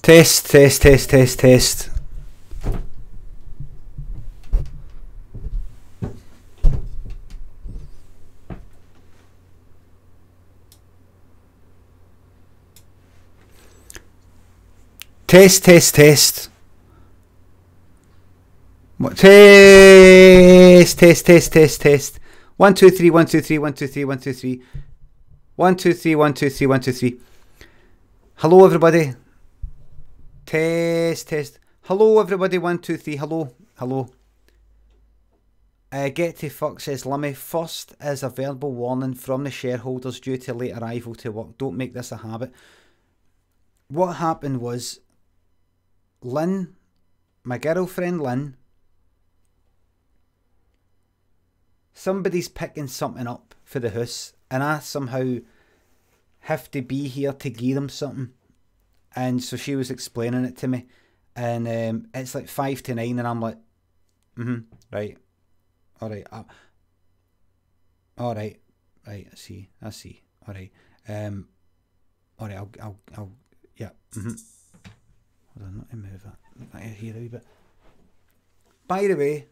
Test, test, test, test, test. Test, test, test. What? Test, test, test, test, test. 1, 2, 3, 1, 2, 3, 1, 2, 3, 1, 2, 3. 1, 2, 3, 1, 2, 3, 1, 2, 3. Hello, everybody. Test, test. Hello, everybody. 1, 2, 3. Hello, hello. Get to fuck, says Limmy. First is a verbal warning from the shareholders due to late arrival to work. Don't make this a habit. What happened was, Lynn, my girlfriend Lynn, somebody's picking something up for the house, and I somehow have to be here to give them something. And so she was explaining it to me, and it's like 5 to 9, and I'm like, right, all right, right, I see, all right, I'll, yeah, Hold on, let me move that back here a wee bit. By the way,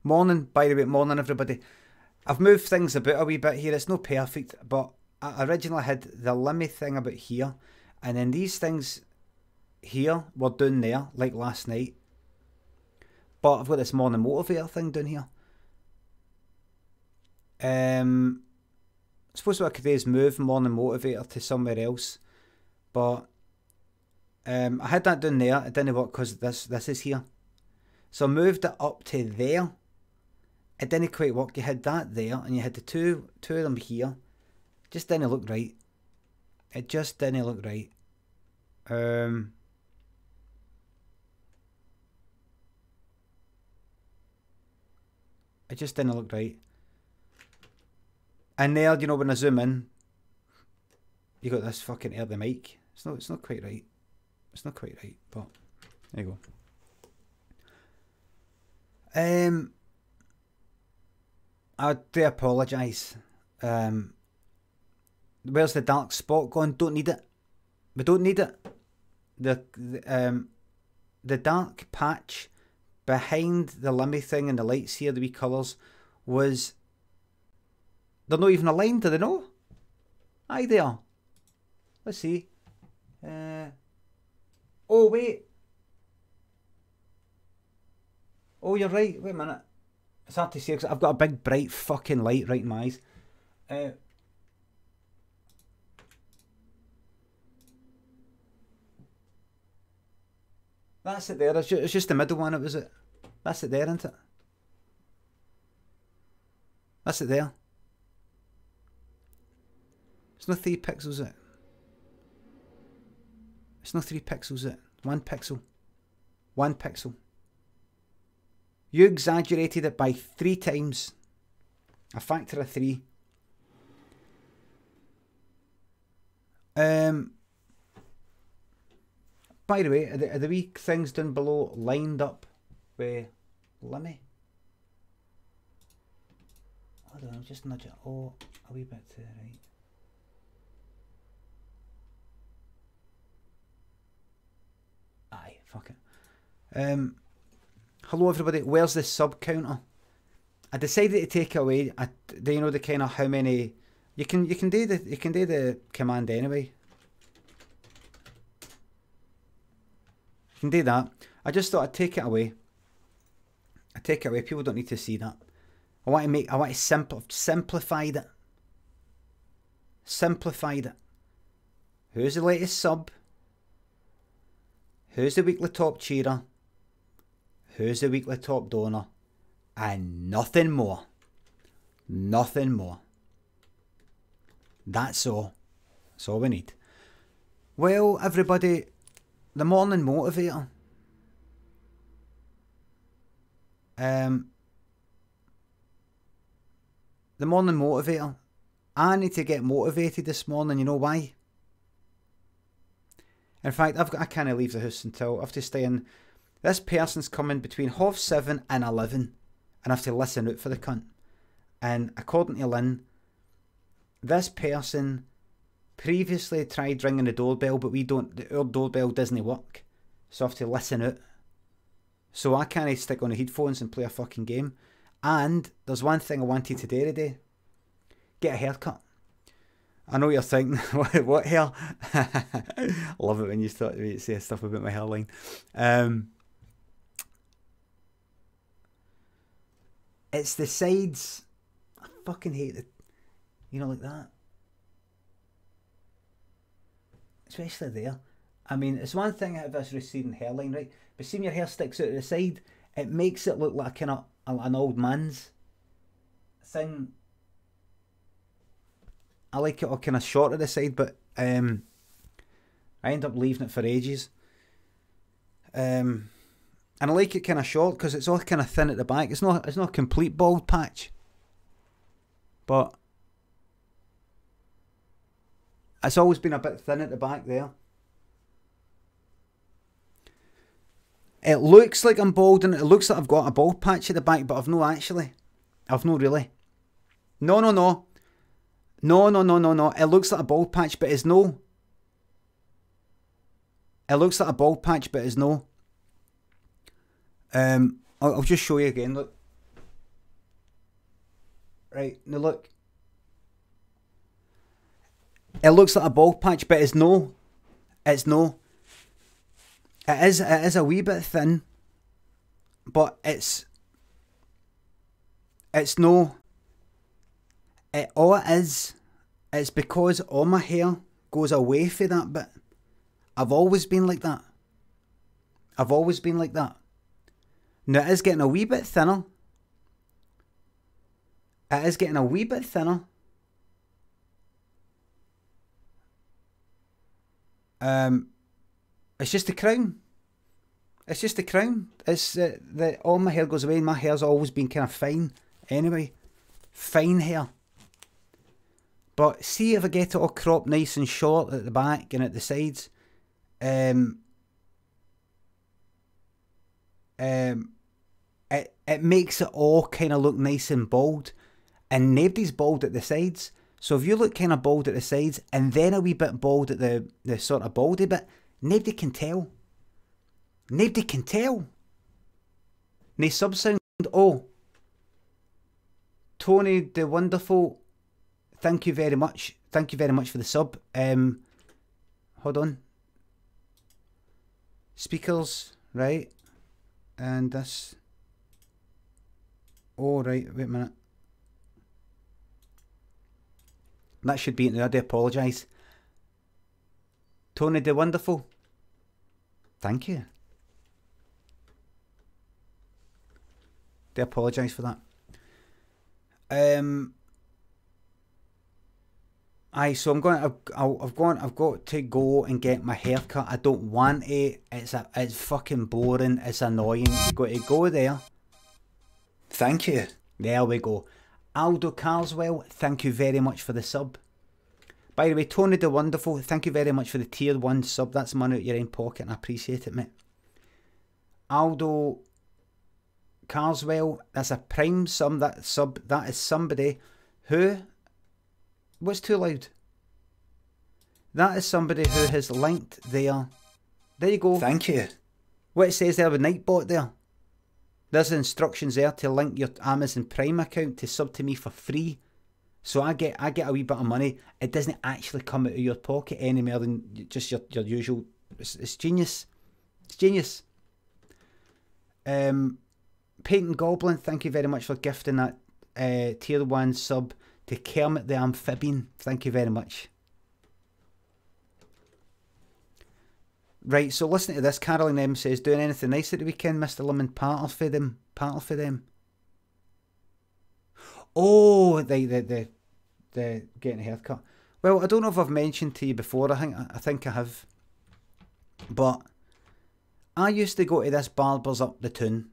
morning, morning everybody. I've moved things about a wee bit here. It's not perfect, but I originally had the Limmy thing about here, and then these things here were down there, like last night. But I've got this morning motivator thing down here. Suppose what I could do is move morning motivator to somewhere else, but I had that down there. It didn't work because this is here, so I moved it up to there. It didn't quite work. You had that there, and you had the two of them here. Just didn't look right. It just didn't look right. It just didn't look right. And there, you know, when I zoom in, you got this fucking air the mic. It's not quite right. It's not quite right, but there you go. I do apologise. Where's the dark spot gone? Don't need it. We don't need it. The dark patch behind the Limmy thing and the lights here, the wee colours, was... They're not even aligned, do they know? Aye, they are. Let's see. Oh, wait. Oh, you're right. Wait a minute. It's hard to see because I've got a big, bright fucking light right in my eyes. That's it there. It's just the middle one. It was it. That's it there, isn't it? That's it there. It's not 3 pixels, it. It's not 3 pixels, it. 1 pixel. 1 pixel. You exaggerated it by 3 times. A factor of 3. By the way, are the wee things down below lined up with Limmy? I don't know, just nudge it a wee bit to the right. Aye, fuck it. Hello everybody, where's the sub counter? I decided to take it away. Do you know the kind of how many you can do the command anyway. You can do that. I just thought I'd take it away. I take it away. People don't need to see that. I want to simplified it. Simplified it. Who's the latest sub? Who's the weekly top cheerer? Who's the weekly top donor? And nothing more. Nothing more. That's all. That's all we need. Well, everybody, the morning motivator. The morning motivator. I need to get motivated this morning. You know why? In fact, I can't leave the house until I have to stay in. This person's coming between 7:30 and 11, and I have to listen out for the cunt. And according to Lynn, this person previously tried ringing the doorbell, but our doorbell doesn't work. So I have to listen out. So I can't stick on the headphones and play a fucking game. And there's one thing I wanted to do today. Get a haircut. I know you're thinking, what hair? I love it when you start to say stuff about my hairline. It's the sides. I fucking hate it. You know, like that. Especially there. I mean, it's one thing out of this receding hairline, right? But seeing your hair sticks out to the side, it makes it look like kind of an old man's thing. I like it all kind of short at the side, but I end up leaving it for ages. And I like it kind of short because it's all kind of thin at the back. It's not a complete bald patch, but it's always been a bit thin at the back there. It looks like I'm bald and it looks like I've got a bald patch at the back, but I've no actually. I've no really. No. It looks like a bald patch, but it's no. It looks like a bald patch, but it's no. I'll just show you again, look. Right, now look. It looks like a bald patch, but it's no. It's no. It is a wee bit thin, but it's no. All it is, it's because all my hair goes away from that bit. I've always been like that. I've always been like that. Now it is getting a wee bit thinner. It is getting a wee bit thinner. It's just the crown. It's just the crown. It's all my hair goes away. My hair's always been kind of fine. Anyway, fine hair. But see if I get it all cropped nice and short at the back and at the sides. It makes it all kind of look nice and bald. And nobody's bald at the sides. So if you look kind of bald at the sides and then a wee bit bald at the sort of baldy bit, nobody can tell. Nobody can tell. Nae sub sound. Oh. Tony the Wonderful. Thank you very much. Thank you very much for the sub. Hold on. Speakers, right? And this. Oh, right. Wait a minute. That should be it now. I do apologise. Tony the Wonderful. Thank you. Do apologise for that. So I'm going. I've got to go and get my hair cut. I don't want it. It's fucking boring. It's annoying. You've got to go there. Thank you. There we go. Aldo Carswell, thank you very much for the sub. By the way, Tony the Wonderful, thank you very much for the tier 1 sub. That's money out your own pocket and I appreciate it, mate. Aldo Carswell, that's a prime sub. That is somebody who... What's too loud? That is somebody who has linked there. There you go. Thank you. What it says there with Nightbot there. There's instructions there to link your Amazon Prime account to sub to me for free. So I get a wee bit of money. It doesn't actually come out of your pocket any more than just your usual. It's genius. It's genius. Painting Goblin, thank you very much for gifting that tier 1 sub to Kermit the Amphibian. Thank you very much. Right, so listen to this. Caroline M says, doing anything nice at the weekend, Mr. Lemon? Part for them. Oh, the getting a haircut. Well, I don't know if I've mentioned to you before. I think I have. But I used to go to this barber's up the town.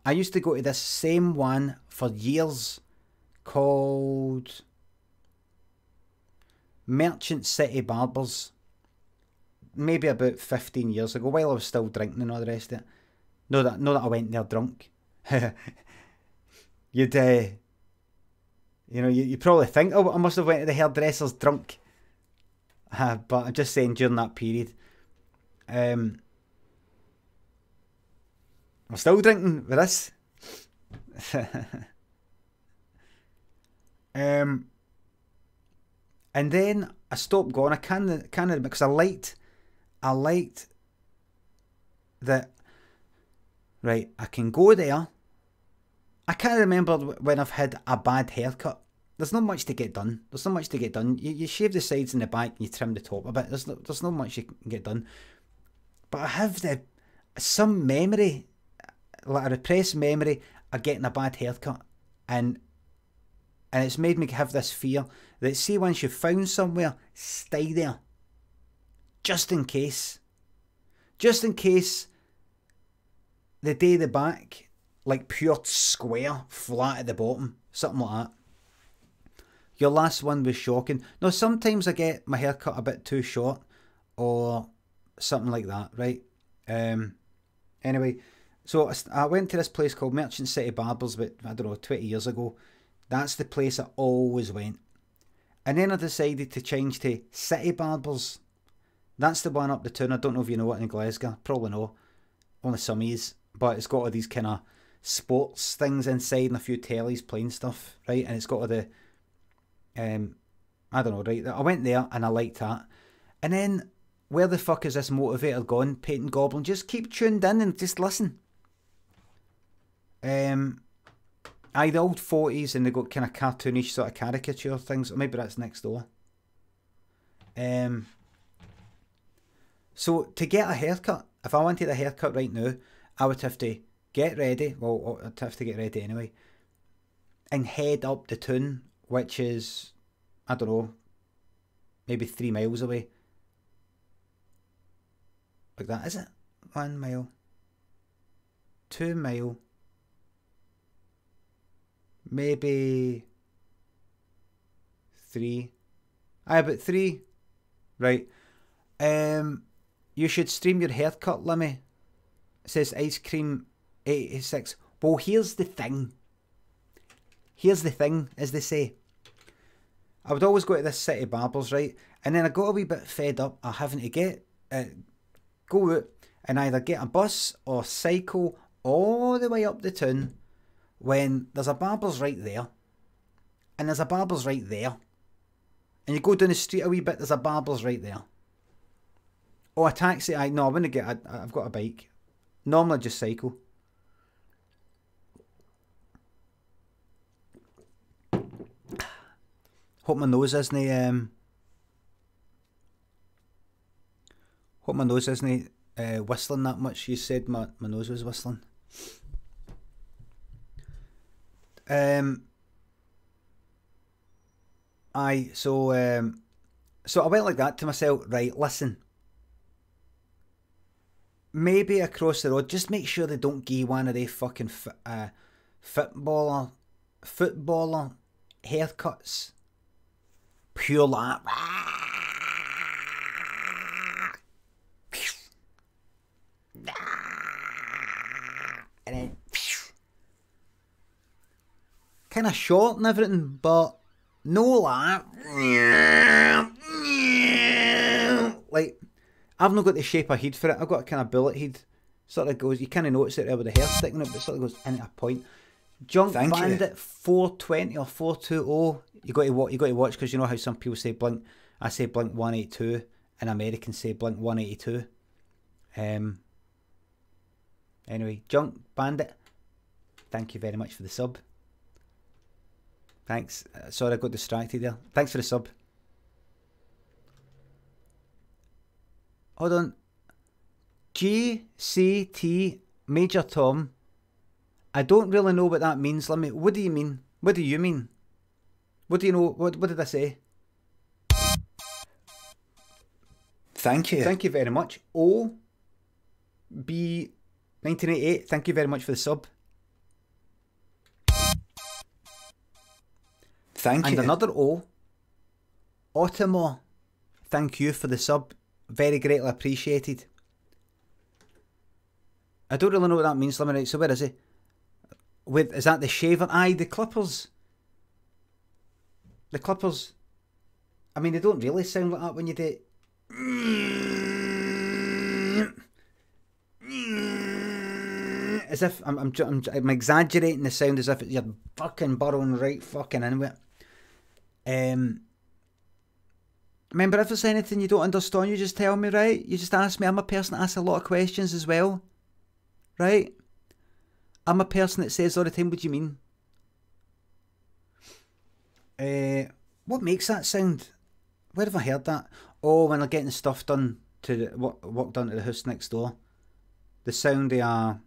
I used to go to this same one for years, called Merchant City Barbers. Maybe about 15 years ago, while I was still drinking and all the rest of it. Not that I went there drunk. you'd, you probably think, oh, I must have went to the hairdressers drunk. But I'm just saying during that period. I'm still drinking with this. And then I stopped going. I can't because I liked that. Right, I can go there. I can't remember when I've had a bad haircut. There's not much to get done. You shave the sides and the back and you trim the top a bit. There's not much you can get done. But I have some memory, like a repressed memory of getting a bad haircut. And it's made me have this fear that, see, once you've found somewhere, stay there. Just in case. Just in case the day the back, like pure square, flat at the bottom, something like that. Your last one was shocking. No, sometimes I get my hair cut a bit too short or something like that, right? Anyway, so I went to this place called Merchant City Barbers about, I don't know, 20 years ago. That's the place I always went. And then I decided to change to City Barbers. That's the one up the town. I don't know if you know it in Glasgow. Probably no. Only some is. But it's got all these kind of sports things inside and a few tellies playing stuff, right? And it's got all the, I don't know, right? I went there and I liked that. And then, where the fuck is this Motivator gone, Painting Goblin? Just keep tuned in and just listen. The old 40s, and they got kind of cartoonish sort of caricature things. Or maybe that's next door. So to get a haircut, if I wanted a haircut right now, I would have to get ready. Well, I'd have to get ready anyway, and head up the town, which is, I don't know, maybe 3 miles away. Like that, is it? 1 mile, 2 mile, maybe 3. About 3. Right. You should stream your haircut, Limmy. It says Ice Cream 86. Well, here's the thing. Here's the thing, as they say. I would always go to this City Barbers, right? And then I got a wee bit fed up of having to go out and either get a bus or cycle all the way up the town when there's a barber's right there. And there's a barber's right there. And you go down the street a wee bit, there's a barber's right there. Oh, a taxi. No, I wouldn't get. I've got a bike. Normally, I just cycle. Hope my nose isn't. Hope my nose isn't whistling that much. You said my nose was whistling. So I went like that to myself. Right, listen. Maybe across the road, just make sure they don't give one of they fucking footballer haircuts. Pure like and then kind of short and everything, but no like I've not got the shape of head for it. I've got a kind of bullet head. Sort of goes, you kind of notice it there with the hair sticking up, but it sort of goes in at a point. Junk Bandit 420 or 420. You got to watch, because you know how some people say Blink. I say Blink 182, and Americans say Blink 182. Anyway, Junk Bandit, thank you very much for the sub. Thanks. Sorry I got distracted there. Thanks for the sub. Hold on. GCT Major Tom. I don't really know what that means. Let me. What do you mean? What do you mean? What do you know? What did I say? Thank you. Thank you very much. O B 1988. Thank you very much for the sub. Thank you. And another O. Ottomore. Thank you for the sub. Very greatly appreciated. I don't really know what that means, Limmy. Right, so where is he? with, is that the shaver? Aye, the clippers. The clippers. I mean, they don't really sound like that when you do it. As if I'm exaggerating the sound, as if you're fucking burrowing right fucking into it. Remember, if there's anything you don't understand, you just tell me, right? You just ask me. I'm a person that asks a lot of questions as well, right? I'm a person that says all the time, what do you mean? What makes that sound? Where have I heard that? Oh, when they're getting stuff done to the, work done to the house next door. The sound of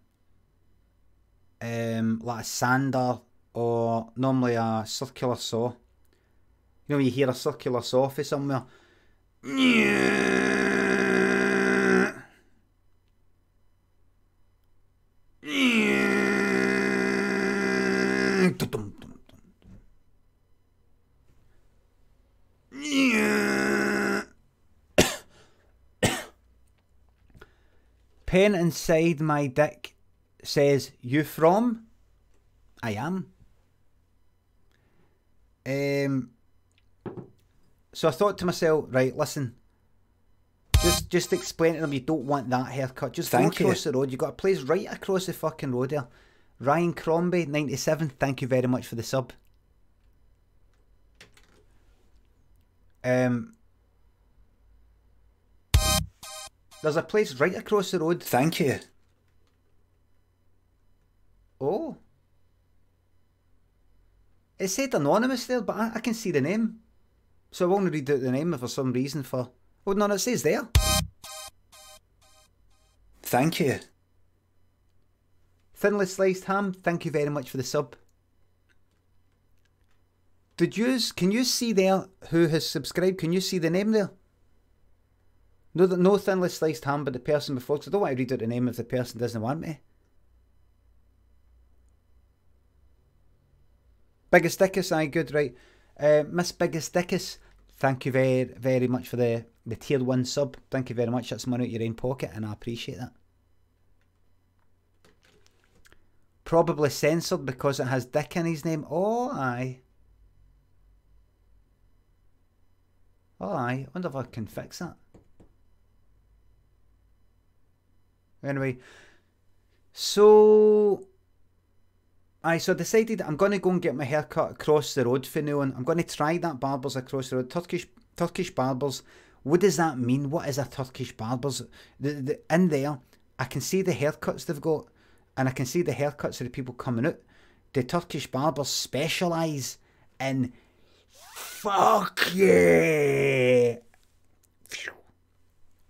like a sander, or normally a circular saw. You know, you hear a circular saw for somewhere. Pen inside my dick says, "You from?" I am. So I thought to myself, right, listen, just explain to them you don't want that haircut. Just go across the road. You got a place right across the fucking road there. Ryan Crombie, 97. Thank you very much for the sub. There's a place right across the road. Thank you. Oh. It said anonymous there, but I can see the name. So I won't read out the name for some reason for... Oh, no, it says there. Thank you. Thinly Sliced Ham, thank you very much for the sub. Can you see there who has subscribed? Can you see the name there? No Thinly Sliced Ham, but the person before, because I don't want to read out the name if the person doesn't want me. Biggest Dickus, aye, good, right. Miss Biggest Dickus, thank you very, very much for the tier 1 sub. Thank you very much. That's money out your own pocket, and I appreciate that. Probably censored because it has Dick in his name. Oh, aye. Oh, aye. I wonder if I can fix that. Anyway, so I decided I'm going to go and get my hair cut across the road for now on. I'm going to try that barbers across the road. Turkish barbers. What does that mean? What is a Turkish barbers? In there, I can see the haircuts they've got, and I can see the haircuts of the people coming out. The Turkish barbers specialise in fuck yeah.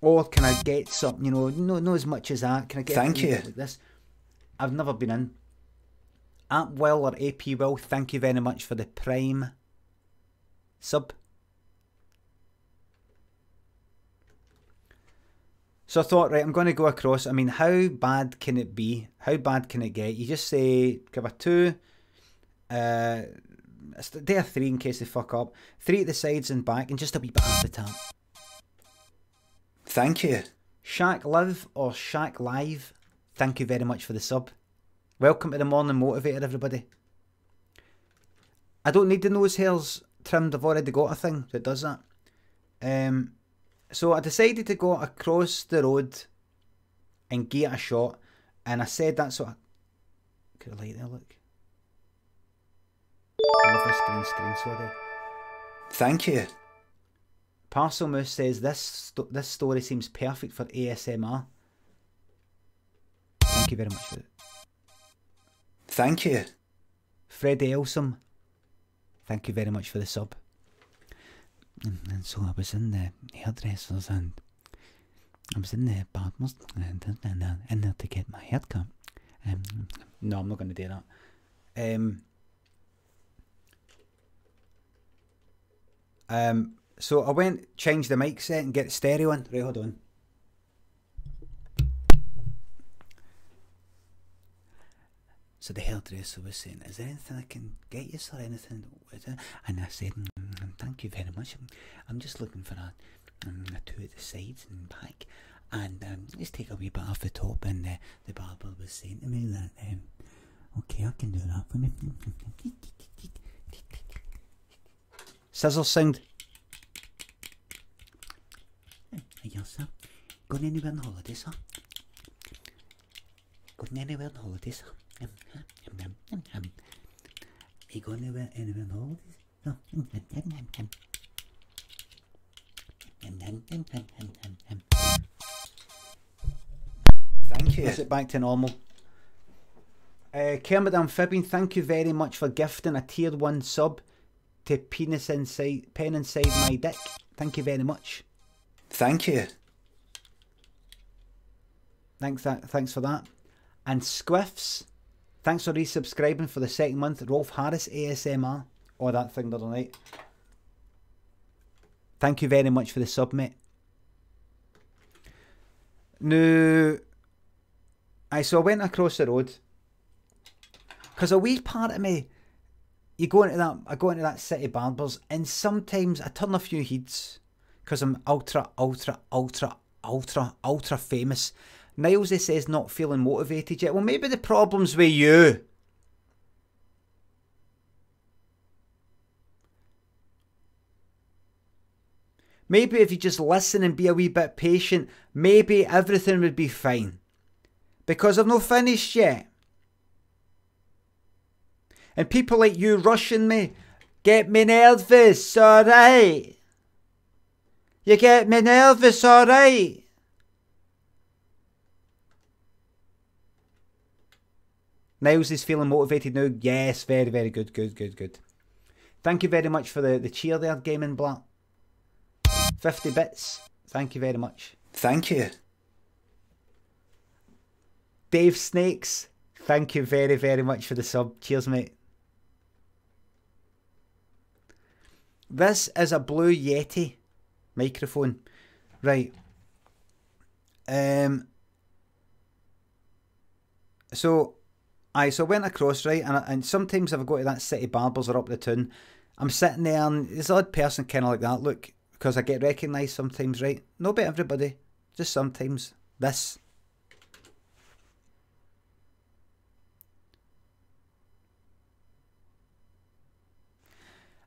Or can I get something, you know, no as much as that. Can I get Thank you. Like this? I've never been in. App Will or AP Will, thank you very much for the Prime sub. So I thought, right, I'm going to go across. I mean, how bad can it be? How bad can it get? You just say, give a 2. Do a 3 in case they fuck up. 3 at the sides and back, and just a wee bit off the top. Thank you. Shaq Live or Shaq Live, thank you very much for the sub. Welcome to the Morning Motivator, everybody. I don't need the nose hairs trimmed. I've already got a thing that does that. So I decided to go across the road and get a shot, and I said that's what I could have light there, look. I love this green screen, sorry. Thank you. Parcel Moose says this story seems perfect for ASMR. Thank you very much for it. Thank you. Freddie Elsom, thank you very much for the sub. And so I was in the hairdressers and I was in the barbers and in there to get my haircut. No, I'm not going to do that. So I went, changed the mic set and get stereo in. Right, hold on. So the hairdresser was saying, is there anything I can get you, sir? Anything? And I said, thank you very much. I'm just looking for a 2 at the sides and back. And just take a wee bit off the top. And the barber was saying to me that, Okay, I can do that for me. Scissor sound. Yes, sir. Going anywhere on holidays, sir? Going anywhere on holidays, sir? Are you going anywhere on holidays? No. Thank you. Is it back to normal? Kermit Amphibian, thank you very much for gifting a tier 1 sub to pen inside my dick. Thank you very much. Thank you. Thanks for that. And Squiffs, thanks for resubscribing for the 2nd month. Rolf Harris ASMR. Oh, that thing the other night. Thank you very much for the sub, mate. Now, so I went across the road. Because a wee part of me, I go into that City Barbers, and sometimes I turn a few heads. Because I'm ultra famous. Niles, he says, not feeling motivated yet. Well, maybe the problem's with you. Maybe if you just listen and be a wee bit patient, maybe everything would be fine. Because I've not finished yet. And people like you rushing me get me nervous, alright? You get me nervous, alright? Niles is feeling motivated now. Yes, very, very good, good. Thank you very much for the cheer there, Gaming Black. 50 bits. Thank you very much. Thank you. Dave Snakes, thank you very, very much for the sub. Cheers, mate. This is a Blue Yeti microphone. Right. So I went across, right, and sometimes if I go to that City Barbers or up the town, I'm sitting there and there's an odd person kind of like that, look, because I get recognised sometimes, right? Not by everybody, just sometimes. This.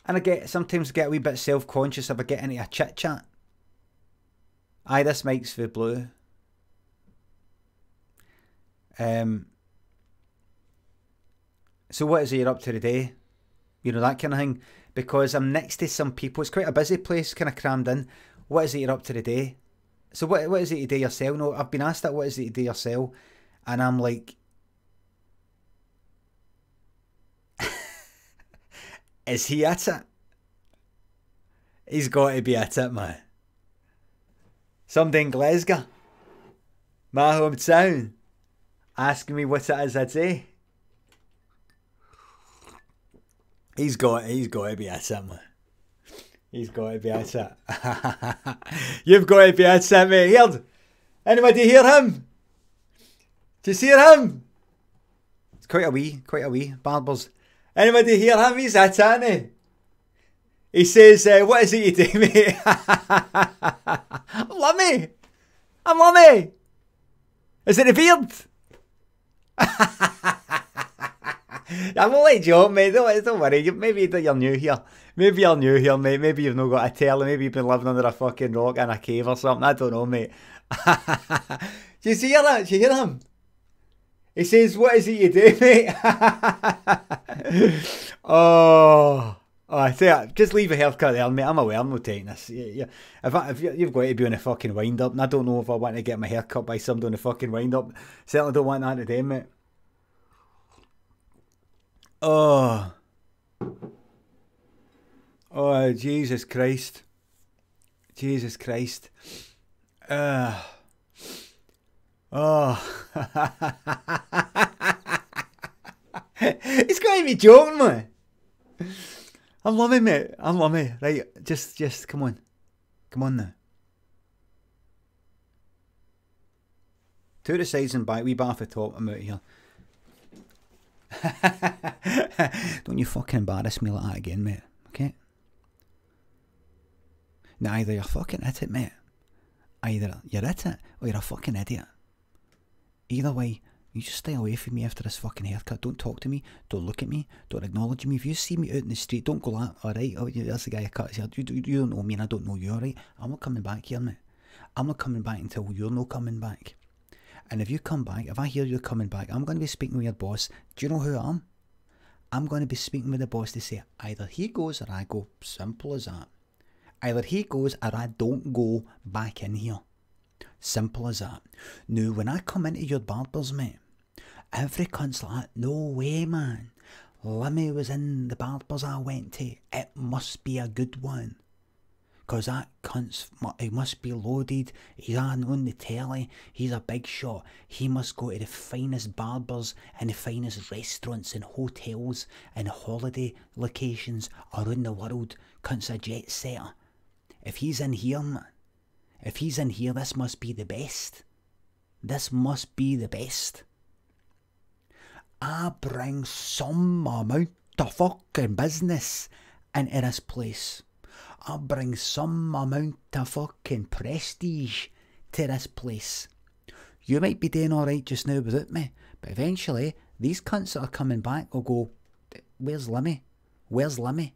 And I sometimes get a wee bit self-conscious if I get into a chit-chat. Aye, this mic's for blue. So what is it you're up to today? You know, that kind of thing. Because I'm next to some people. It's quite a busy place, kind of crammed in. What is it you're up to today? So what is it you do yourself? No, I've been asked that, what is it you do yourself? And I'm like... Is he at it? He's got to be at it, man. Somebody in Glasgow, my hometown, asking me what it is I do. He's got to be at it, man. He's got to be at it. You've got to be at it, mate. Heard? Anybody hear him? Do you hear him? It's quite a wee, Barbers. Anybody hear him? He's at it, isn't he? He says, what is it you do, mate? Limmy! I'm Limmy! Is it the beard? I'm only joking, mate. Don't worry. Maybe you're new here. Maybe you're new here, mate. Maybe you've not got a telly. Maybe you've been living under a fucking rock in a cave or something. I don't know, mate. Do you hear that? Do you hear him? He says, what is it you do, mate? Oh, I tell you, just leave a haircut there, mate. I'm aware, I'm not taking this. If you've got to be on a fucking wind-up, and I don't know if I want to get my hair cut by somebody on a fucking wind-up. Certainly don't want that today, mate. Oh, Jesus Christ. Jesus Christ. Oh. It's got to be joking, man. I'm Limmy, mate. I'm Limmy. Right, just come on. Come on now. Two to the sides and back, wee bar off the top, I'm out of here. Don't you fucking embarrass me like that again, mate. Okay? Now either you're fucking at it, mate. Either you're at it or you're a fucking idiot. Either way, you just stay away from me after this fucking haircut. Don't talk to me. Don't look at me. Don't acknowledge me. If you see me out in the street, don't go like, alright, oh, that's the guy who cut his hair. You don't know me and I don't know you, alright? I'm not coming back here, mate. I'm not coming back until you're not coming back. And if you come back, if I hear you're coming back, I'm going to be speaking with your boss. Do you know who I am? I'm going to be speaking with the boss to say, either he goes or I go. Simple as that. Either he goes or I don't go back in here. Simple as that. Now, when I come into your barbers, mate, every cunt's like, no way, man. Limmy was in the barbers I went to. It must be a good one. Because that cunt's, he must be loaded. He's on the telly. He's a big shot. He must go to the finest barbers and the finest restaurants and hotels and holiday locations around the world. Cunt's a jet setter. If he's in here, man, if he's in here, this must be the best. This must be the best. I bring some amount of fucking business into this place. I bring some amount of fucking prestige to this place. You might be doing alright just now without me, but eventually, these cunts that are coming back will go, where's Limmy? Where's Limmy?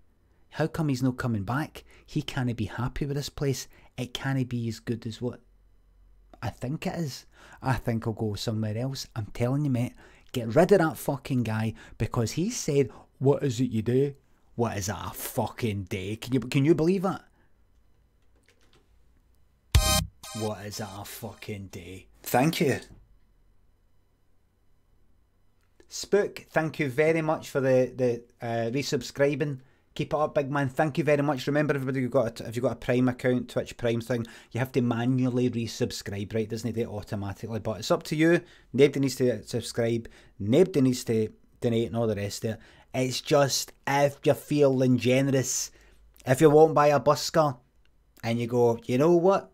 How come he's not coming back? He can't be happy with this place. It can't be as good as what I think it is. I think I'll go somewhere else. I'm telling you, mate, get rid of that fucking guy because he said, what is it you do? What is that a fucking day? Can you believe it? What is that a fucking day? Thank you. Spook, thank you very much for the resubscribing. Keep it up, big man. Thank you very much. Remember, everybody, if you've got a Prime account, Twitch Prime thing, you have to manually resubscribe, right? It doesn't do it automatically, but it's up to you. Nobody needs to subscribe. Nobody needs to donate and all the rest of it. It's just if you're feeling generous, if you won't buy a busker and you go, you know what?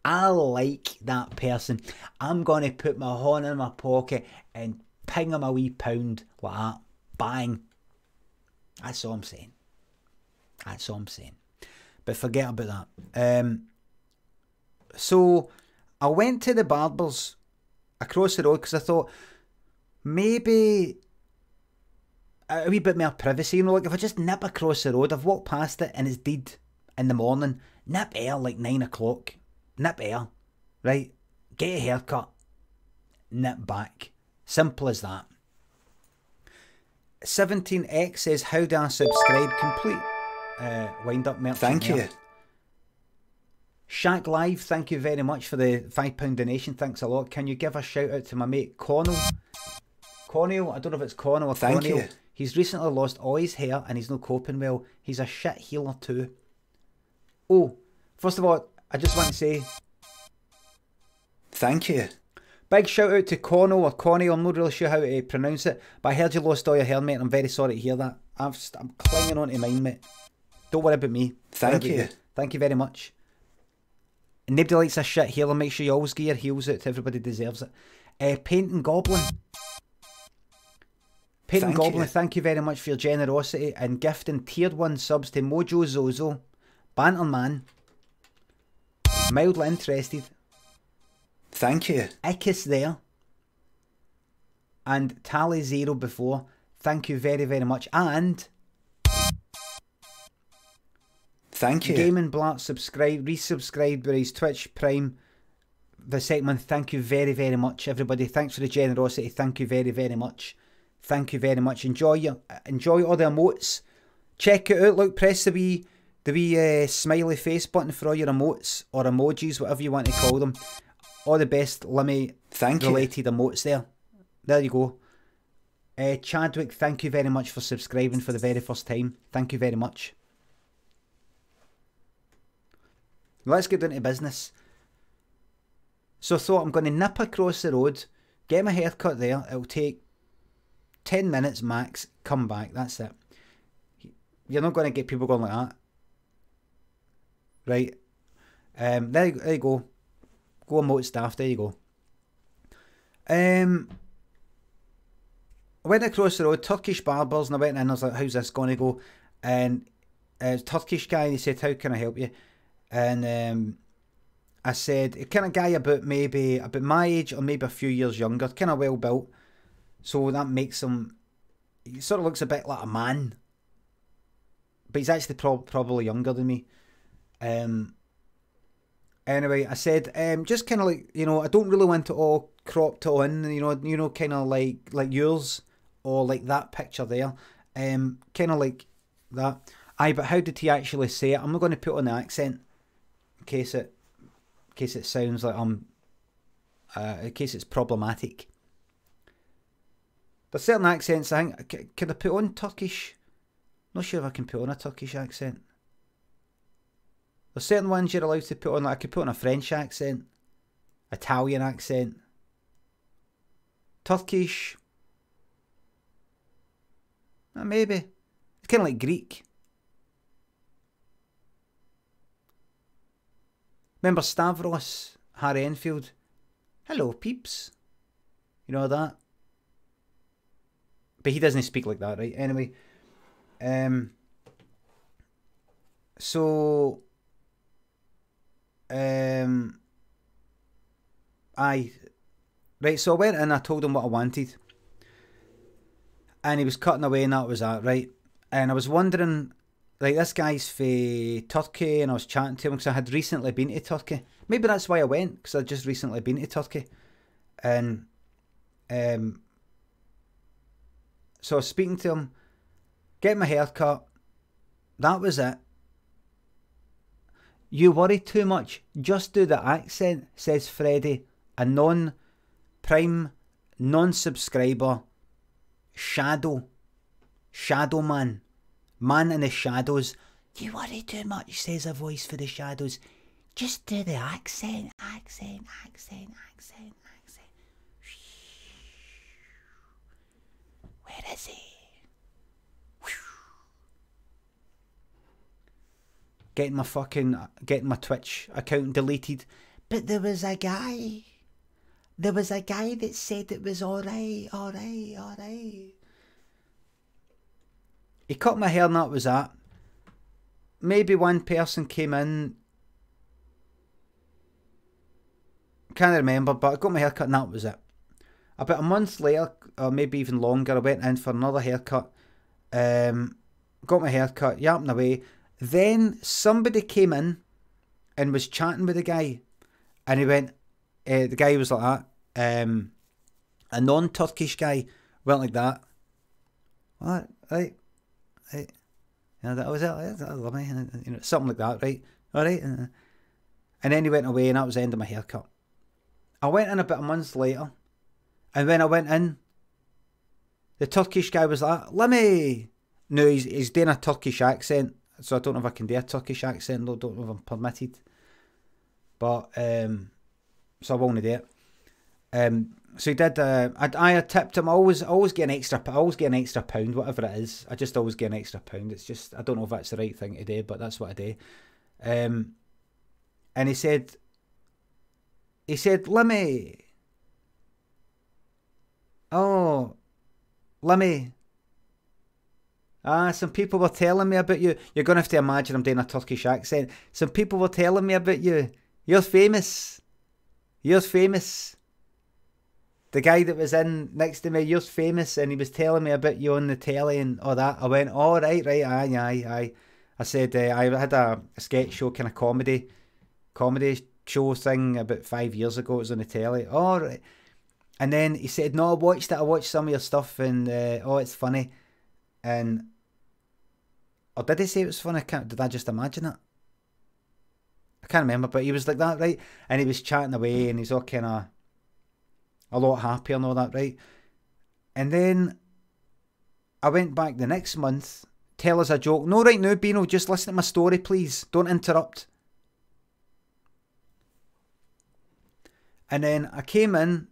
I like that person. I'm going to put my hand in my pocket and ping him a wee pound like that. Bang. That's all I'm saying. That's all I'm saying. But forget about that. So I went to the barbers across the road because I thought maybe a wee bit more privacy. You know, like if I just nip across the road, I've walked past it and it's dead in the morning. Nip air like 9 o'clock. Nip air. Right? Get a haircut. Nip back. Simple as that. 17X says, how do I subscribe? Complete wind up merchant. Thank you. Shaq Live, thank you very much for the £5 donation. Thanks a lot. Can you give a shout out to my mate Connell? Connell, I don't know if it's Connell or Thank Connell. you. He's recently lost all his hair and he's not coping well. He's a shit healer too. Oh, first of all, I just want to say thank you. Big shout out to Connell or Connell. I'm not really sure how to pronounce it, but I heard you lost all your hair, mate, and I'm very sorry to hear that. I'm clinging on to mine, mate. Don't worry about me. Thank you. Thank you very much. And nobody likes a shit healer. Make sure you always get your heels out. Everybody deserves it. Painting Goblin. Painting Goblin, thank you very much for your generosity and gifting tier 1 subs to Mojo Zozo, Banterman, Mildly Interested, thank you, Ikis there, and Tally Zero before. Thank you very, very much. And thank you. Gaming Black resubscribed with his Twitch Prime the second month. Thank you very, very much, everybody. Thanks for the generosity. Thank you very, very much. Thank you very much. Enjoy all the emotes. Check it out. Look, press the wee smiley face button for all your emotes or emojis, whatever you want to call them. All the best Limmy related emotes there. There you go. Chadwick, thank you very much for subscribing for the very first time. Thank you very much. Let's get down to business. So I thought I'm going to nip across the road, get my hair cut there. It'll take 10 minutes max, come back, that's it. You're not going to get people going like that. Right. There you go. Go emote staff, there you go. I went across the road, Turkish barbers, and I went in and I was like, how's this going to go? And Turkish guy, and he said, how can I help you? And I said, a kind of guy about my age or maybe a few years younger, kind of well built. So that makes him, he sort of looks a bit like a man. But he's actually probably younger than me. Anyway, I said, just kind of like, you know, I don't really want it all cropped all in, you know, kind of like yours or like that picture there. Kind of like that. Aye, but how did he actually say it? I'm not going to put on the accent in case it sounds like I'm, in case it's problematic. There's certain accents, I think, can I put on Turkish? Not sure if I can put on a Turkish accent. There's certain ones you're allowed to put on, like I could put on a French accent, Italian accent, Turkish, maybe. It's kind of like Greek. Remember Stavros, Harry Enfield? Hello, peeps. You know that? But he doesn't speak like that, right? Anyway. So... Aye. Right, so I went in, I told him what I wanted. And he was cutting away and that was that, right? And I was wondering... Like, this guy's from Turkey, and I was chatting to him because I had recently been to Turkey. Maybe that's why I went, because I'd just recently been to Turkey. And so I was speaking to him, getting my hair cut. That was it. You worry too much. Just do the accent, says Freddie, a non-prime, non-subscriber, shadow man. Man in the shadows. You worry too much, says a voice for the shadows. Just do the accent. Where is he? Getting my Twitch account deleted. But there was a guy that said it was alright. He cut my hair and that was that. Maybe one person came in. Can't remember, but I got my hair cut and that was it. About a month later, or maybe even longer, I went in for another haircut. Got my hair cut, yapping away. Then somebody came in and was chatting with the guy. And he went, the guy was like that. A non-Turkish guy went like that. What? Right. Right. You know, that was it. That was me. You know, something like that, right? All right. And then he went away, and that was the end of my haircut. I went in about a month later, and when I went in, the Turkish guy was like, "Limmy." No, he's doing a Turkish accent, so I don't know if I can do a Turkish accent. No, don't know if I'm permitted. But so I won't do it. So he did. I tipped him. I always get an extra. I always get an extra £1, whatever it is. I just always get an extra £1. It's just I don't know if that's the right thing to do, but that's what I do. And he said, "Limmy, oh, Limmy. Some people were telling me about you. You're gonna have to imagine I'm doing a Turkish accent. Some people were telling me about you. You're famous. You're famous." The guy that was in next to me, you're famous, and he was telling me about you on the telly and all that. I went, "Oh, right, aye. I said, I had a sketch show, kind of comedy show thing about 5 years ago. It was on the telly. Oh, right. And then he said, "No, I watched it. I watched some of your stuff, and it's funny." And, or did he say it was funny? Did I just imagine it? I can't remember, but he was like that, right? And he was chatting away, and he's all kind of a lot happier and all that, right? And then I went back the next month, tell us a joke. "No, right now, Beano, just listen to my story, please. Don't interrupt." And then I came in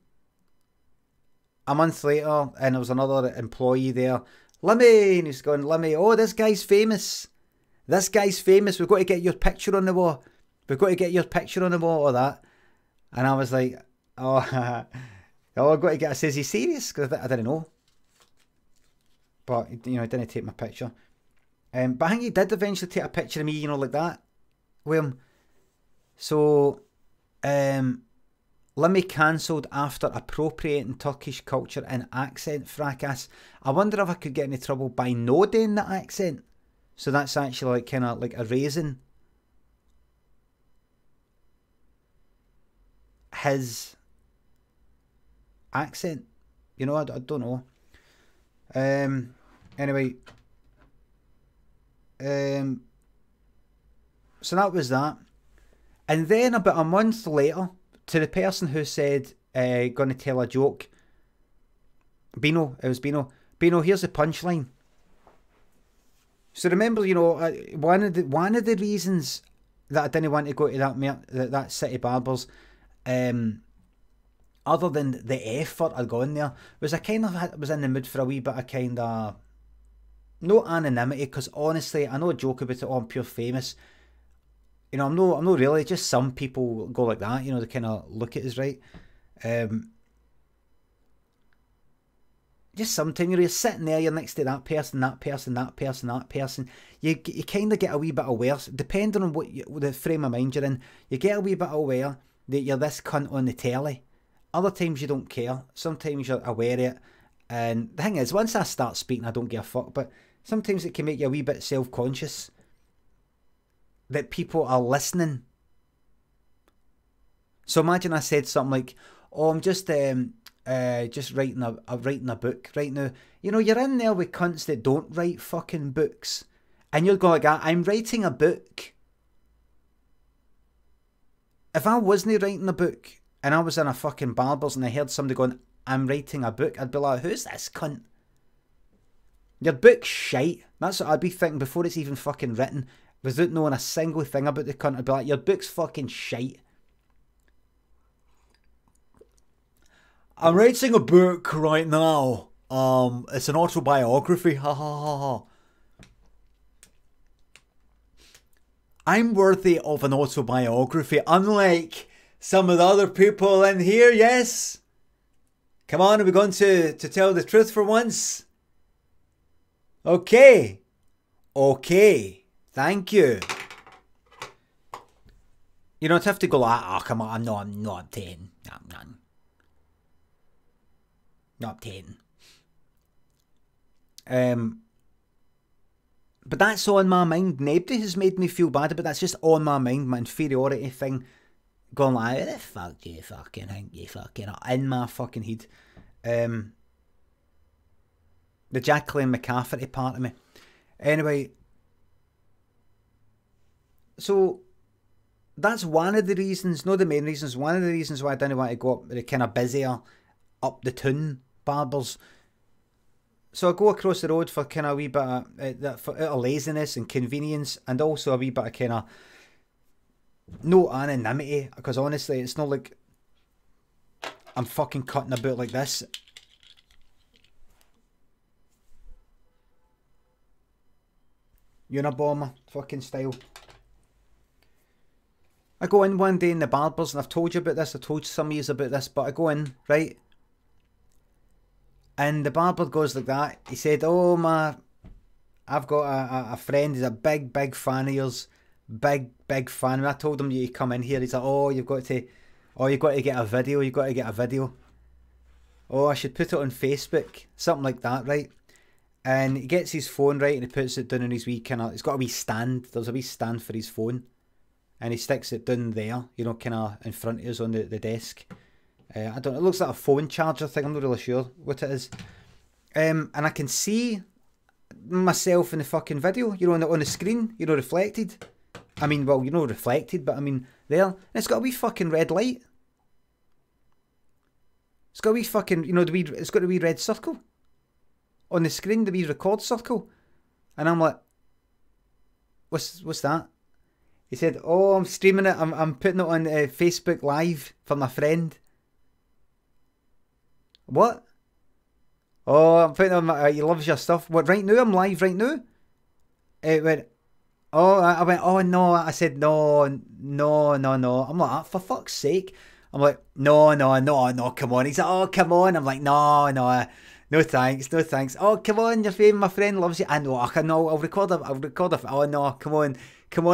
a month later, and there was another employee there. "Limmy," and he's going, "Limmy, oh, this guy's famous. This guy's famous. We've got to get your picture on the wall. We've got to get your picture on the wall," or that. And I was like, oh, oh, I've got to get. I says, "He's serious?" Because I didn't know. But, you know, he didn't take my picture. But I think he did eventually take a picture of me, you know, like that with him. So Limmy cancelled after appropriating Turkish culture and accent fracas. I wonder if I could get into trouble by no doing that accent. So that's actually like kind of like erasing his accent. You know, I don't know. Anyway. So that was that. And then about a month later, to the person who said, going to tell a joke, Bino, it was Bino. Bino, here's the punchline. So remember, you know, one of the reasons that I didn't want to go to that City Barbers, other than the effort I'd gone there, was I kind of was in the mood for a wee bit of kind of, no anonymity, because honestly, I know a joke about it, oh, I'm pure famous. You know, I'm not really, just some people go like that, you know, they kind of look at us, right? Just sometimes, you know, you're sitting there, you're next to that person, that person, that person, that person. You kind of get a wee bit aware, depending on what the frame of mind you're in, you get a wee bit aware that you're this cunt on the telly. Other times you don't care. Sometimes you're aware of it. And the thing is, once I start speaking, I don't give a fuck. But sometimes it can make you a wee bit self-conscious that people are listening. So imagine I said something like, oh, I'm just writing a book right now. You know, you're in there with cunts that don't write fucking books. And you'll go like, I'm writing a book. If I wasn't writing a book and I was in a fucking Barbers and I heard somebody going, I'm writing a book, I'd be like, who's this cunt? Your book's shite. That's what I'd be thinking before it's even fucking written. Without knowing a single thing about the cunt, I'd be like, your book's fucking shite. I'm writing a book right now. It's an autobiography. Ha ha ha ha. I'm worthy of an autobiography, unlike some of the other people in here, yes? Come on, are we going to tell the truth for once? Okay. Okay. Thank you. You don't have to go like, oh, come on, no, I'm not 10. I'm none. Not 10. But that's on my mind. Nobody has made me feel bad, but that's just on my mind, my inferiority thing. Going like, who the fuck do you fucking think you fucking are? In my fucking head. The Jacqueline McCafferty part of me. Anyway. So, that's one of the reasons, not the main reasons, one of the reasons why I didn't want to go up the kind of busier, up the town Barbers. So I go across the road for kind of a wee bit of laziness and convenience, and also a wee bit of kind of no anonymity, because honestly, it's not like I'm fucking cutting about like this. Unabomber fucking style. I go in one day in the Barbers, and I've told you about this, I've told some of you about this, but I go in, right? And the barber goes like that. He said, oh, I've got a friend, he's a big, big fan of yours. Big, big fan. And I told him you come in here, he's like, oh, you've got to get a video, you've got to get a video. Oh, I should put it on Facebook. Something like that, right? And he gets his phone, right, and he puts it down in his wee kind of, he's got a wee stand. There's a wee stand for his phone. And he sticks it down there, you know, kind of in front of us on the desk. I don't know, it looks like a phone charger thing, I'm not really sure what it is. And I can see myself in the fucking video, you know, on the screen, you know, reflected. I mean, well, you know, reflected, but I mean, there. And it's got a wee fucking red light. It's got a wee fucking, you know, it's got a wee red circle. On the screen, the wee record circle. And I'm like, what's that? He said, oh, I'm streaming it, I'm putting it on Facebook Live for my friend. What? Oh, I'm putting on he loves your stuff. What, right now? I'm live right now? It went, oh, I went, oh no. I said, no. I'm like, oh, for fuck's sake. I'm like, no, come on. He's like, oh, come on. I'm like, no. No thanks, no thanks. Oh, come on, your friend, my friend loves you. I know, I know, I'll record oh no, come on,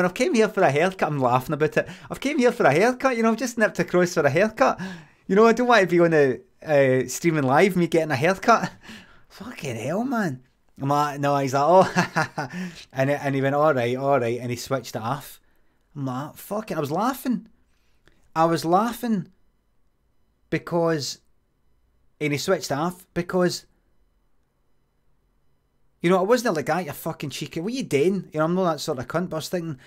I've came here for a haircut. I'm laughing about it. I've came here for a haircut, you know, I've just nipped across for a haircut. You know, I don't want to be on the streaming live, me getting a haircut. Fucking hell, man. I'm like, no, he's like, oh, and he went, all right, and he switched it off. I'm like, fucking, I was laughing because, and he switched off because, you know, I wasn't like that, you fucking cheeky, what are you doing? You know, I'm not that sort of cunt, but I was thinking,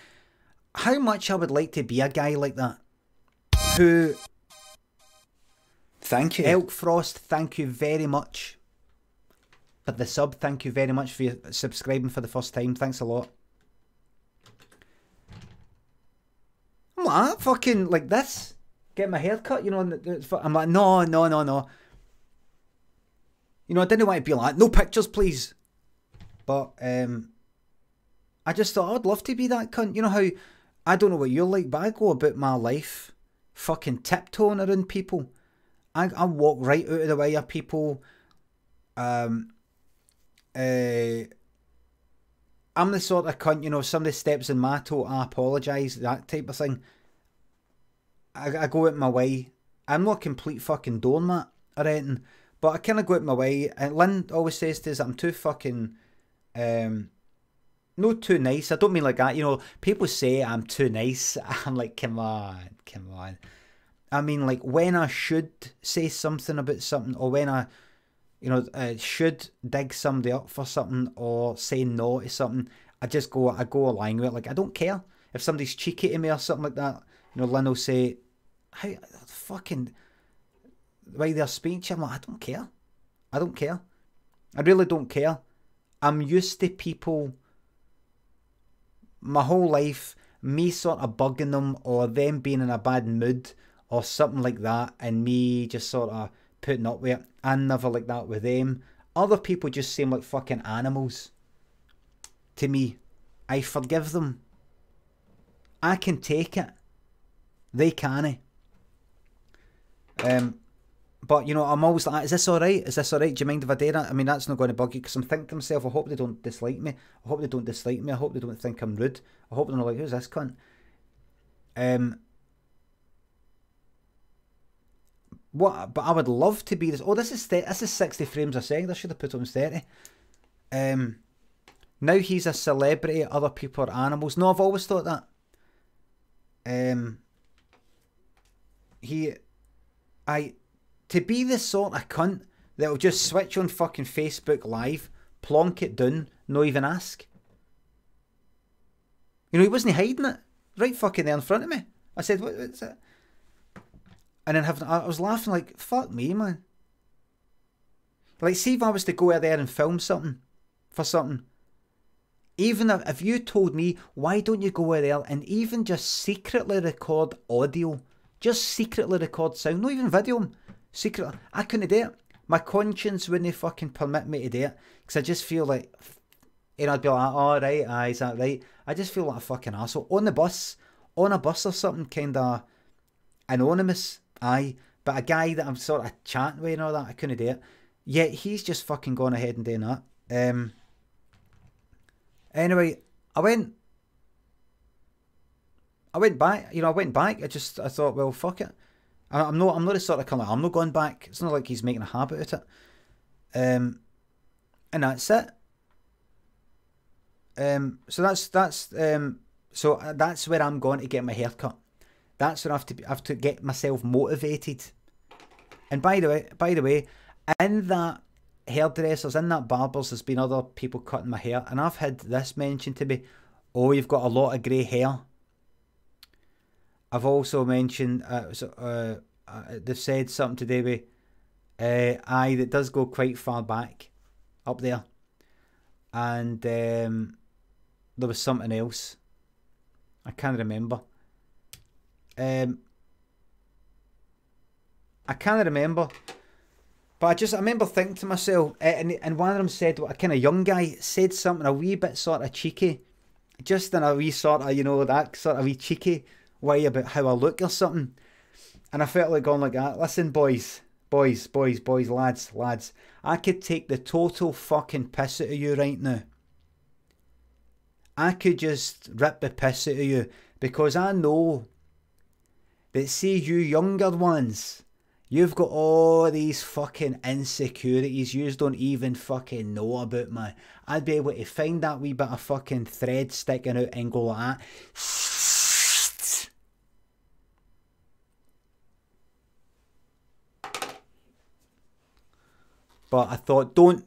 how much I would like to be a guy like that, who... Thank you. Elk Frost, thank you very much for the sub, thank you very much for your subscribing for the first time, thanks a lot. I'm like, fucking, like this, get my hair cut, you know, I'm like, no. You know, I didn't want to be like, no pictures, please. But, I just thought, I'd love to be that cunt. You know how, I don't know what you're like, but I go about my life fucking tiptoeing around people. I walk right out of the way of people. I'm the sort of cunt, you know, if somebody steps in my toe, I apologise, that type of thing. I go out my way. I'm not a complete fucking doormat or anything, but I kind of go out my way. And Lynn always says to us that I'm too fucking, not too nice. I don't mean like that, you know, people say I'm too nice. I'm like, come on. I mean, like, when I should say something about something, or when I, you know, should dig somebody up for something, or say no to something, I go along with it. Like, I don't care if somebody's cheeky to me or something like that. You know, Lynn will say, how fucking, the way they're speaking to you, I'm like, I don't care. I really don't care. I'm used to people, my whole life, me sort of bugging them, or them being in a bad mood, or something like that, and me just sort of putting up with it. I'm never like that with them. Other people just seem like fucking animals to me. I forgive them. I can take it. They can't. But, you know, I'm always like, is this alright? Do you mind if I do that? I mean, that's not going to bug you, because I'm thinking to myself, I hope they don't dislike me. I hope they don't think I'm rude. I hope they're not like, who's this cunt? But I would love to be this. Oh, this is 60 frames a second. I should have put on 30. Now he's a celebrity. Other people are animals. No, I've always thought that. To be the sort of cunt that will just switch on fucking Facebook Live, plonk it down, not even ask. You know, he wasn't hiding it. Right fucking there in front of me. I said, what's it? And then I was laughing like, fuck me, man. Like, see if I was to go out there and film something, for something. Even if you told me, why don't you go out there and even just secretly record audio, just secretly record sound, not even video, secretly, I couldn't do it. My conscience wouldn't fucking permit me to do it, because I just feel like, you know, I'd be like, oh, right, aye, is that right? I just feel like a fucking asshole. On a bus or something, kind of anonymous, aye, but a guy that I'm sort of chatting with and all that, I couldn't do it. Yet he's just fucking gone ahead and doing that. Anyway, I went back. You know, I went back. I thought, well, fuck it. I'm not the sort of I'm not going back. It's not like he's making a habit out of it. And that's it. So that's where I'm going to get my hair cut. That's where I have to get myself motivated. And by the way, in that hairdressers, in that barbers, there's been other people cutting my hair, and I've had this mentioned to me, oh, you've got a lot of grey hair. I've also mentioned, they've said something today with, aye, that does go quite far back, up there. And there was something else. I can't remember. I can't remember. But I remember thinking to myself, and one of them said, a kind of young guy said something a wee bit sort of cheeky, just in a wee sort of, you know, that sort of wee cheeky way about how I look or something. And I felt like going like that, listen boys, Boys, lads. I could take the total fucking piss out of you right now. I could just rip the piss out of you because I know that, see, you younger ones, you've got all these fucking insecurities yous don't even fucking know about, man. I'd be able to find that wee bit of fucking thread sticking out and go like that. But I thought, don't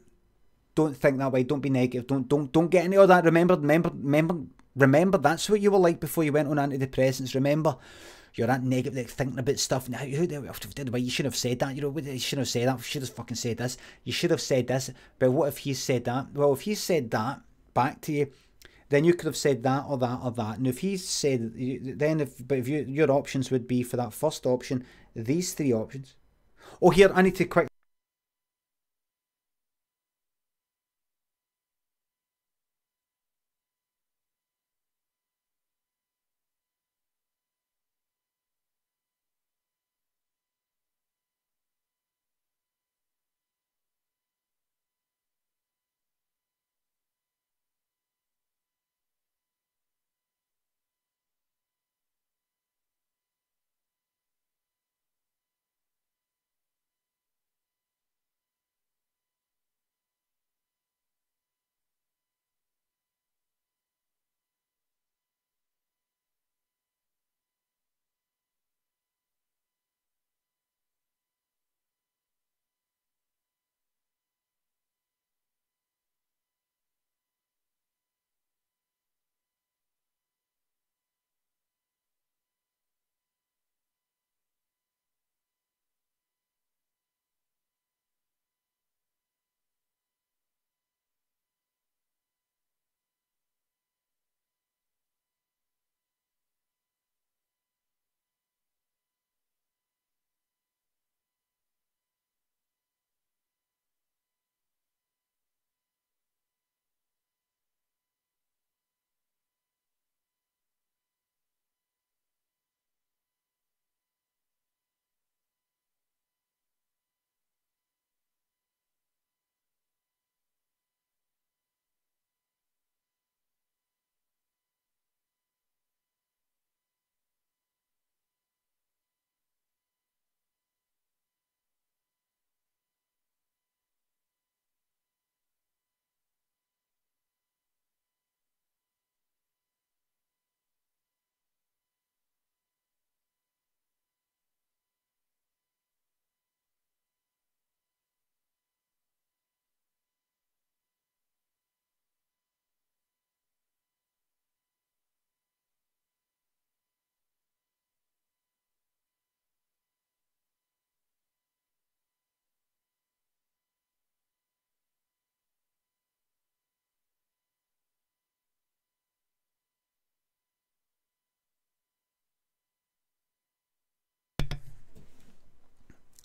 think that way. Don't be negative. Don't get into all that. Remember. That's what you were like before you went on antidepressants. Remember, you're that negative, like, thinking about stuff. Now, you should have said that. You know, you shouldn't have said that. You should have fucking said this. You should have said this. But what if he said that? Well, if he said that back to you, then you could have said that or that or that. And if he said, then if your options would be for that first option, these three options. Oh, here, I need to quick.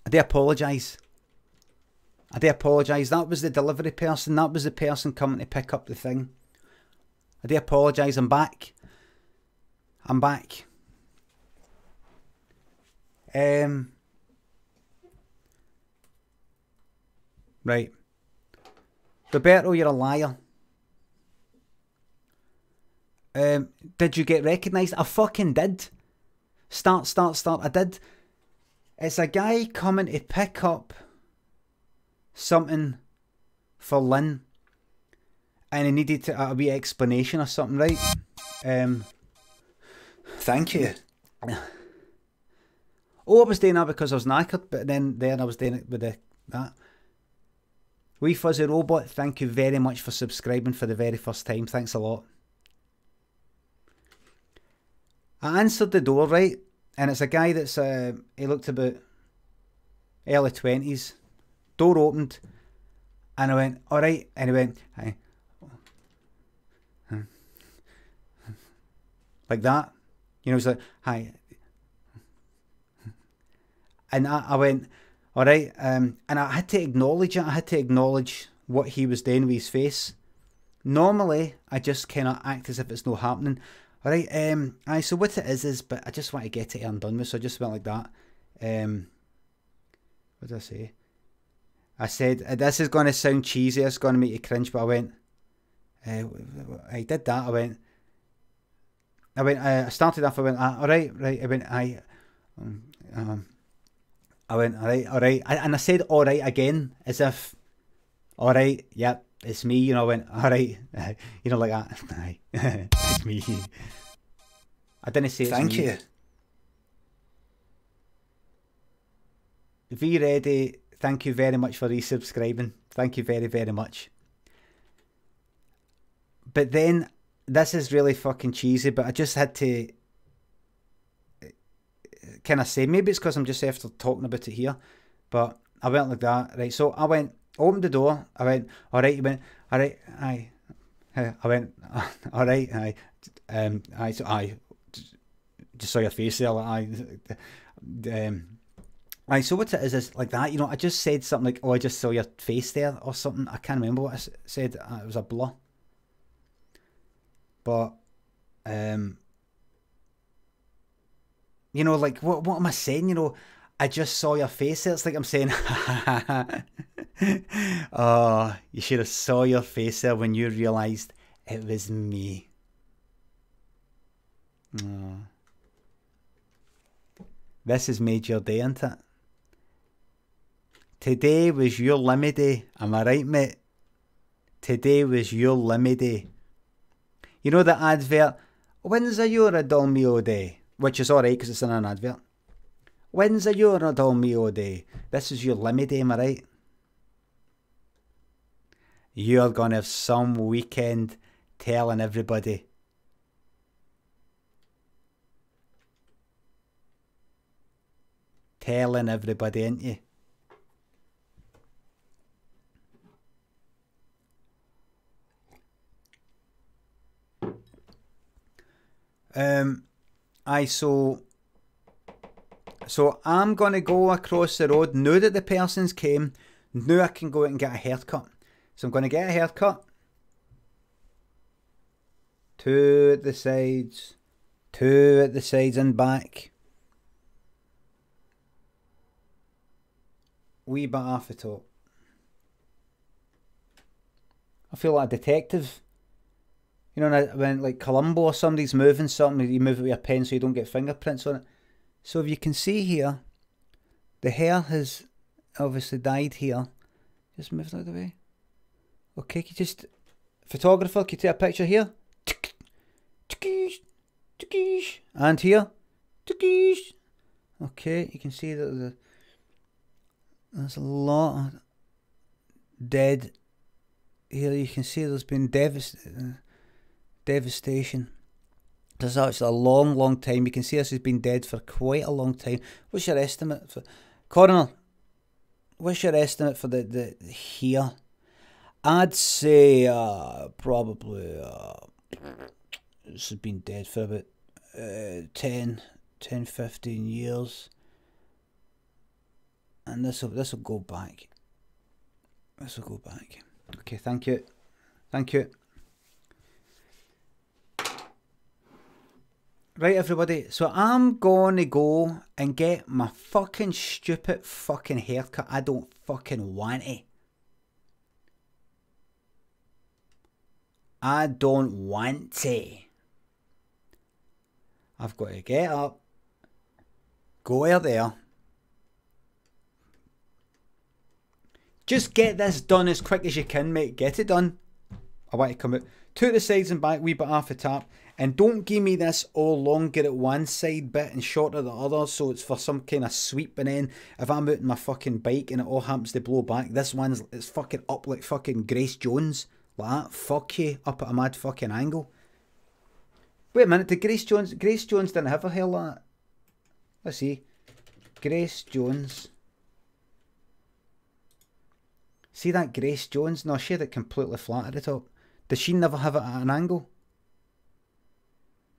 I do apologise. That was the delivery person. That was the person coming to pick up the thing. I do apologise. I'm back. Right. Roberto, you're a liar. Did you get recognised? I fucking did. Start. I did. It's a guy coming to pick up something for Lynn, and he needed a wee explanation or something, right? Thank you. Oh, I was doing that because I was knackered, but then I was doing it with that. Wee Fuzzy Robot, thank you very much for subscribing for the very first time. Thanks a lot. I answered the door, right? And it's a guy that's, he looked about early 20s. Door opened. And I went, alright. And he went, hi. Like that. You know, he's like, hi. And I went, alright. And I had to acknowledge it. I had to acknowledge what he was doing with his face. Normally, I just kind of act as if it's not happening. Alright, so what it is, but I just want to get it and done with, so I just went like that. What did I say? I said, this is going to sound cheesy, it's going to make you cringe, but I went, I did that, I started off, I went, alright, I went, I went, alright, and I said alright again, as if, alright, yep, it's me, you know, I went, alright, you know, like that, aye, it's me. I didn't say it's Thank me. you. V Ready, thank you very much for resubscribing. Thank you very, very much. But then, this is really fucking cheesy, but I just had to kind of say, maybe it's because I'm just after talking about it here, but I went like that, right? So I went, opened the door, I went, alright, you went, alright, aye. I went, alright, aye. So I just saw your face there, like, aye, so what it is like that, you know, I just said something like, oh, I just saw your face there, or something. I can't remember what I said, it was a blur. But, you know, like, what am I saying, you know, I just saw your face there, it's like I'm saying, oh, you should have saw your face there when you realised it was me. Oh. This has made your day, hasn't it? Today was your Limmy day. Am I right, mate? Today was your Limmy day. You know the advert, when's a your Adolmio day? Which is alright because it's in an advert. When's a your Adolmio day? This is your Limmy day, am I right? You're going to have some weekend telling everybody. Telling everybody, ain't you? So I'm gonna go across the road now that the person's came. Now I can go out and get a haircut. So I'm gonna get a haircut. Two at the sides and back. Wee bit off the top. I feel like a detective. You know, when like Columbo or somebody's moving something, you move it with a pen so you don't get fingerprints on it. So if you can see here, the hair has obviously dyed here. Just move that out of the way. Okay, can you just, photographer, can you take a picture here? And here. Okay, you can see that there's a lot of dead here. You can see there's been devastation. There's actually a long time. You can see this has been dead for quite a long time. What's your estimate for coroner? What's your estimate for the here? I'd say probably this has been dead for about 10, 15 years. And this will go back. This will go back. Okay, thank you. Thank you. Right, everybody, so I'm gonna go and get my fucking stupid fucking haircut. I don't fucking want it. I don't want it. I've got to get up, go out there, just get this done as quick as you can, mate. Get it done. I want to come out to the sides and back, wee bit off the top. And don't give me this all longer at one side bit and short at the other, so it's for some kind of sweep. And then if I'm out on my fucking bike and it all happens to blow back, this one's it's fucking up like fucking Grace Jones. Like that. Fuck you. Up at a mad fucking angle. Wait a minute, did Grace Jones didn't have her hair like that? Let's see. Grace Jones. See that Grace Jones? No, she had it completely flat at the top. Did she never have it at an angle?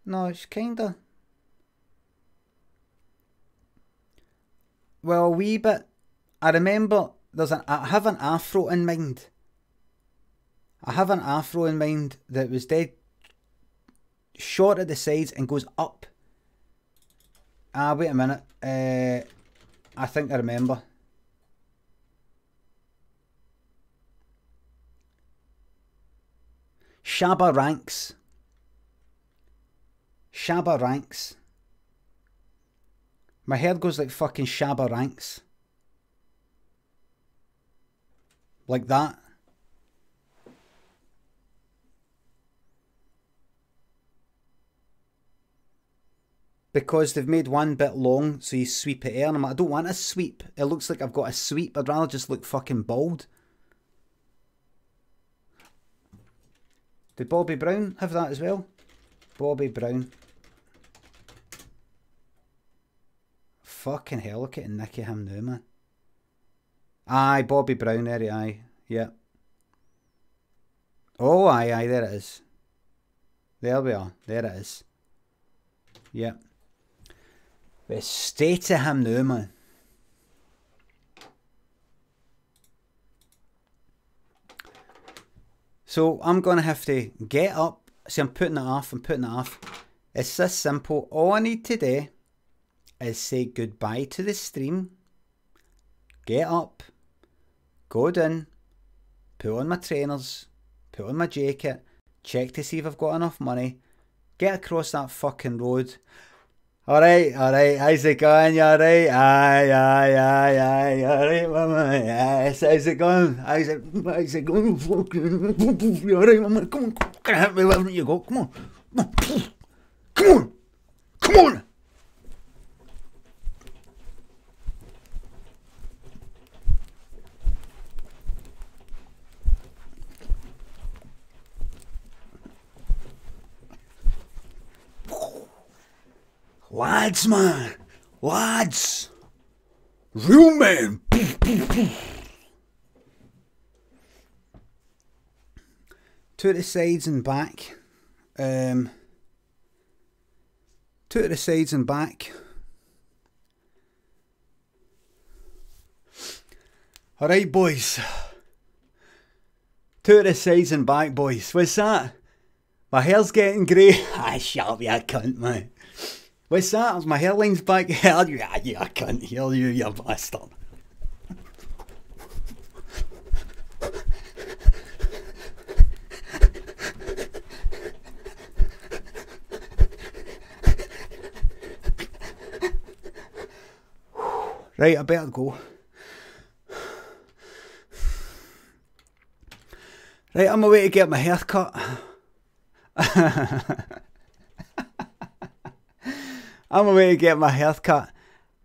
No, it's kinda. Well, a wee bit. I remember I have an afro in mind. I have an afro in mind that was dead short at the sides and goes up. Wait a minute. I think I remember. Shabba ranks. Shabba ranks. My hair goes like fucking Shabba ranks. Like that. Because they've made one bit long, so you sweep it in. I don't want a sweep. It looks like I've got a sweep. I'd rather just look fucking bald. Did Bobby Brown have that as well? Bobby Brown. Fucking hell, look at Nicky him now, man. Aye, Bobby Brown, there he aye. Yeah. Oh, aye, there it is. There we are. There it is. Yeah. The state of him now, man. So I'm going to have to get up. See, I'm putting it off. It's this simple. All I need to do is say goodbye to the stream. Get up. Go down. Put on my trainers. Put on my jacket. Check to see if I've got enough money. Get across that fucking road. Alright, how's it going? You alright? Aye, alright, mama. Yes, how's it going? How's it going? You alright, mama? Come on, can I help me wherever you go? Come on. Come on. Come on. Lads, man. Lads. Real men. Two to the sides and back. Two to the sides and back. Alright, boys. Two to the sides and back, boys. What's that? My hair's getting grey. Ah, shut up, you cunt, man. What's that? My hairline's back. Hell, you cunt. Hell, you bastard. Right, I better go. Right, I'm away to get my hair cut. I'm away to get my haircut.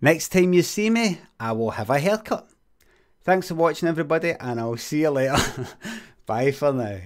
Next time you see me, I will have a haircut. Thanks for watching, everybody, and I'll see you later. Bye for now.